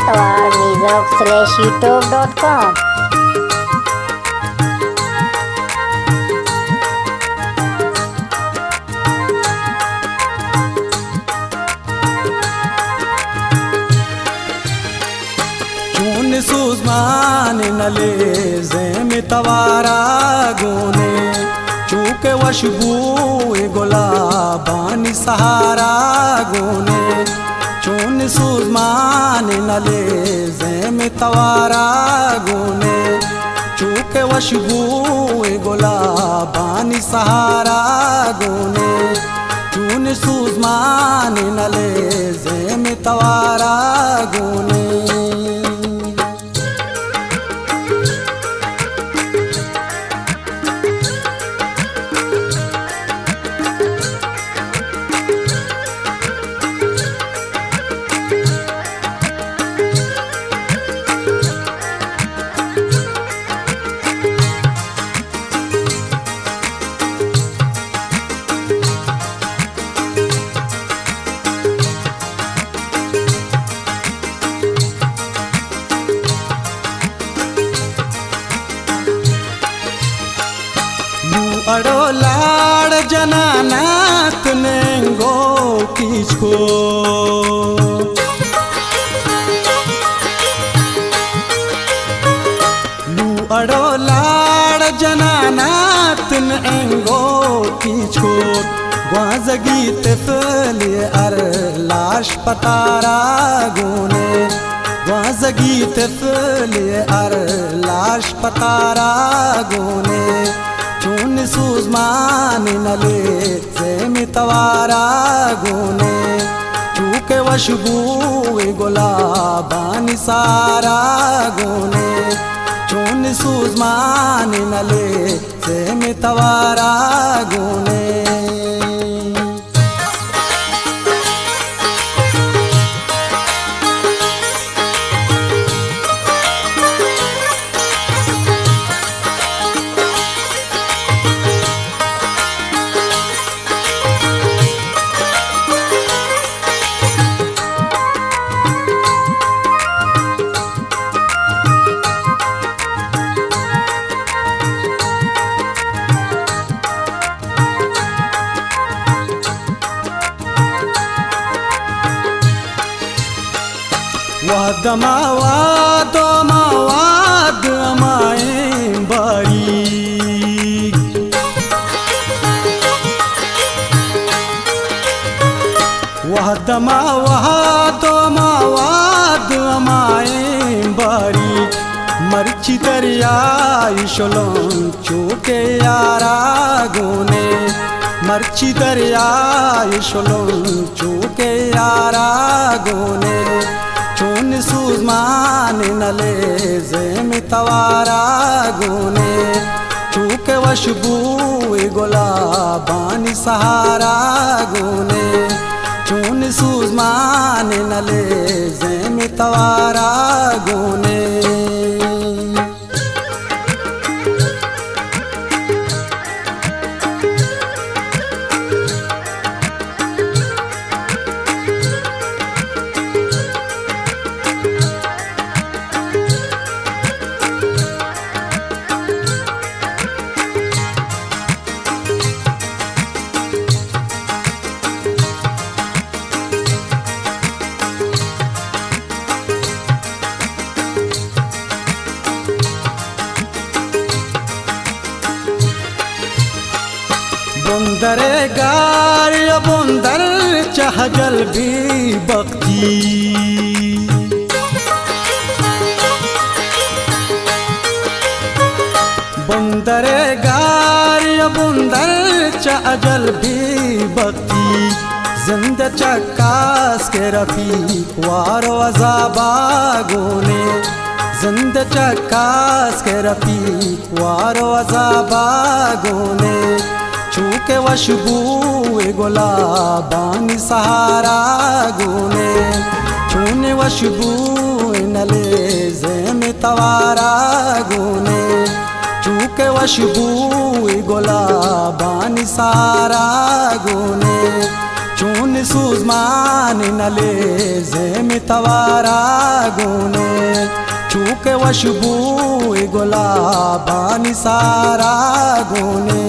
atwar.meetup/youtube.com. चून सुजमान नले ज़ेम तवारा गोने चूके वशबू गुलाबानी सहारा गोने चून सुजमान नले ज़ेम तवारा गोने चूके वशबू गुलाबानी सहारा गोने चून सुजमान नले ज़ेम तवारा गोने अड़ो लाड़ जनानात नेंगो किसको लू अड़ो लाड़ जनानात नेंगो किसको ग्वाज़गी तिफली अर लाश पतारा गोने ग्वाज़गी तिफली अर लाश पतारा गोने चून सुजमान नले ज़ेम तवारा गोने चूके वशबू गुलाबानी सारा गोने चून सुजमान नले ज़ेम तवारा गोने वाद मावाद मावाद माए बारी वाद मावाद मावाद माए बारी मर्ची दरियाई शलों चूके यारा गोने मर्ची दरियाई शलों चूके यारा गोने चून सुजमान नले ज़ेम तवारा गोने चूके वशबू गुलाबानी सहारा गोने चून सुजमान नले ज़ेम तवारा गोने बुंदरे गार बुंदर चहजल भी बख्ती बुंदरे गार बुंदर चहजल भी बख्ती जिंद चक्कास के रफीक वारो अज़ाबा गोने जिंद चक्कास के रफीक वारो अज़ाबा गोने चूके वशबू गुलाबानी सहारा गोने चूने वशबू नले ज़ेम तवारा गोने चूके वशबू गुलाबानी सारा गोने चून सुजमान नले जेम तवारा गुने चूके वशबू गुलाबानी सारा गुने